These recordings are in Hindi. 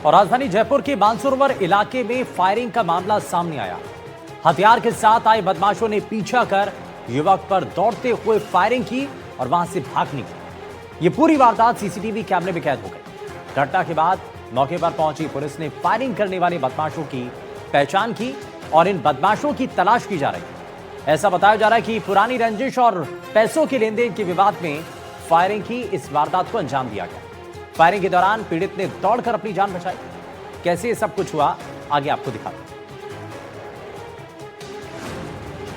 और राजधानी जयपुर के मानसरोवर इलाके में फायरिंग का मामला सामने आया। हथियार के साथ आए बदमाशों ने पीछा कर युवक पर दौड़ते हुए फायरिंग की और वहां से भाग निकले। ये पूरी वारदात सीसीटीवी कैमरे में कैद हो गई। घटना के बाद मौके पर पहुंची पुलिस ने फायरिंग करने वाले बदमाशों की पहचान की और इन बदमाशों की तलाश की जा रही है। ऐसा बताया जा रहा है कि पुरानी रंजिश और पैसों के लेन-देन के विवाद में फायरिंग की इस वारदात को अंजाम दिया गया। फायरिंग के दौरान पीड़ित ने दौड़कर अपनी जान बचाई। कैसे ये सब कुछ हुआ, आगे आपको दिखाते हैं।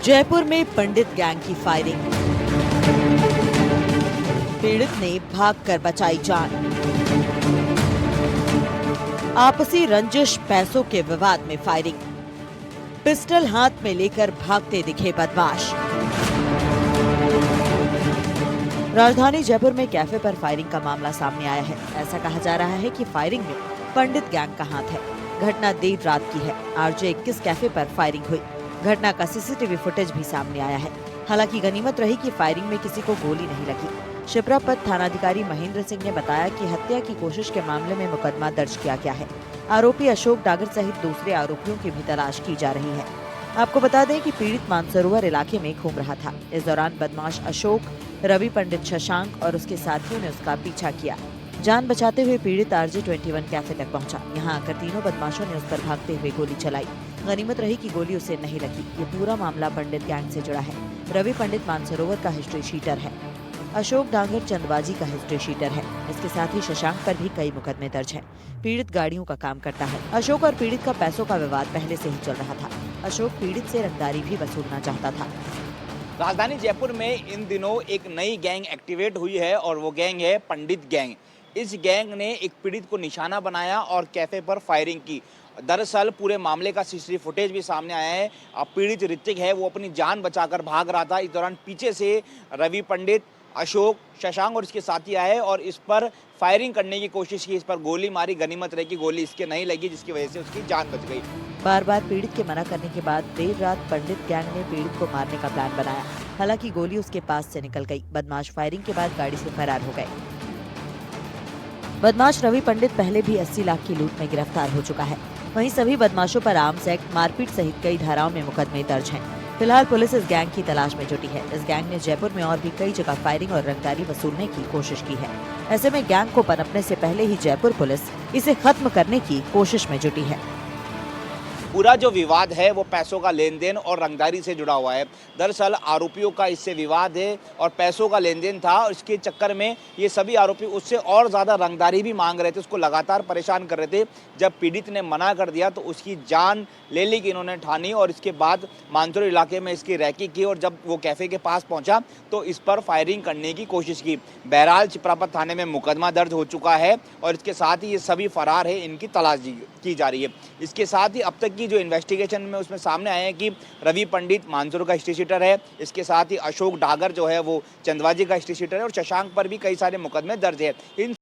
जयपुर में पंडित गैंग की फायरिंग, पीड़ित ने भागकर बचाई जान। आपसी रंजिश, पैसों के विवाद में फायरिंग, पिस्टल हाथ में लेकर भागते दिखे बदमाश। राजधानी जयपुर में कैफे पर फायरिंग का मामला सामने आया है। ऐसा कहा जा रहा है कि फायरिंग में पंडित गैंग का हाथ है। घटना देर रात की है। RJ 21 कैफे पर फायरिंग हुई। घटना का सीसीटीवी फुटेज भी सामने आया है। हालांकि गनीमत रही कि फायरिंग में किसी को गोली नहीं लगी। शिप्रापत थानाधिकारी महेंद्र सिंह ने बताया कि हत्या की कोशिश के मामले में मुकदमा दर्ज किया गया है। आरोपी अशोक डागर सहित दूसरे आरोपियों की भी तलाश की जा रही है। आपको बता दें कि पीड़ित मानसरोवर इलाके में घूम रहा था। इस दौरान बदमाश अशोक, रवि पंडित, शशांक और उसके साथियों ने उसका पीछा किया। जान बचाते हुए पीड़ित RJ 21 कैफे तक पहुंचा। यहां आकर तीनों बदमाशों ने उस पर भागते हुए गोली चलाई। गनीमत रही कि गोली उसे नहीं लगी। ये पूरा मामला पंडित गैंग से जुड़ा है। रवि पंडित मानसरोवर का हिस्ट्री शीटर है। अशोक डांगर चंदबाजी का हिस्ट्री शीटर है। इसके साथ ही शशांक पर भी कई मुकदमे दर्ज हैं। पीड़ित गाड़ियों का काम करता है। अशोक और पीड़ित का पैसों का विवाद पहले से ही चल रहा था। अशोक पीड़ित से रंगदारी भी वसूलना चाहता था। राजधानी जयपुर में इन दिनों एक नई गैंग एक्टिवेट हुई है और वो गैंग है पंडित गैंग। इस गैंग ने एक पीड़ित को निशाना बनाया और कैफे पर फायरिंग की। दरअसल पूरे मामले का सीसीटीवी फुटेज भी सामने आया है। अब पीड़ित ऋतिक है, वो अपनी जान बचाकर भाग रहा था। इस दौरान पीछे से रवि पंडित, अशोक, शशांक और इसके साथी आए और इस पर फायरिंग करने की कोशिश की। इस पर गोली मारी। गनीमत रही कि गोली इसके नहीं लगी, जिसकी वजह से उसकी जान बच गई। बार बार पीड़ित के मना करने के बाद देर रात पंडित गैंग ने पीड़ित को मारने का प्लान बनाया। हालांकि गोली उसके पास से निकल गई। बदमाश फायरिंग के बाद गाड़ी से फरार हो गए। बदमाश रवि पंडित पहले भी 80 लाख की लूट में गिरफ्तार हो चुका है। वहीं सभी बदमाशों पर आर्म्स एक्ट, मारपीट सहित कई धाराओं में मुकदमे दर्ज हैं। फिलहाल पुलिस इस गैंग की तलाश में जुटी है। इस गैंग ने जयपुर में और भी कई जगह फायरिंग और रंगदारी वसूलने की कोशिश की है। ऐसे में गैंग को पनपने से पहले ही जयपुर पुलिस इसे खत्म करने की कोशिश में जुटी है। पूरा जो विवाद है वो पैसों का लेन देन और रंगदारी से जुड़ा हुआ है। दरअसल आरोपियों का इससे विवाद है और पैसों का लेन देन था और इसके चक्कर में ये सभी आरोपी उससे और ज़्यादा रंगदारी भी मांग रहे थे, उसको लगातार परेशान कर रहे थे। जब पीड़ित ने मना कर दिया तो उसकी जान ले ली कि इन्होंने ठानी और इसके बाद मानसरोवर इलाके में इसकी रैकी की और जब वो कैफ़े के पास पहुँचा तो इस पर फायरिंग करने की कोशिश की। बहरहाल शिप्रापत थाने में मुकदमा दर्ज हो चुका है और इसके साथ ही ये सभी फरार है, इनकी तलाश की जा रही है। इसके साथ ही अब तक की जो इन्वेस्टिगेशन में उसमें सामने आए हैं कि रवि पंडित मानसरोवर का हिस्ट्री शीटर है। इसके साथ ही अशोक डागर जो है वो चंदबाजी का हिस्ट्री शीटर है और शशांक पर भी कई सारे मुकदमे दर्ज है। इन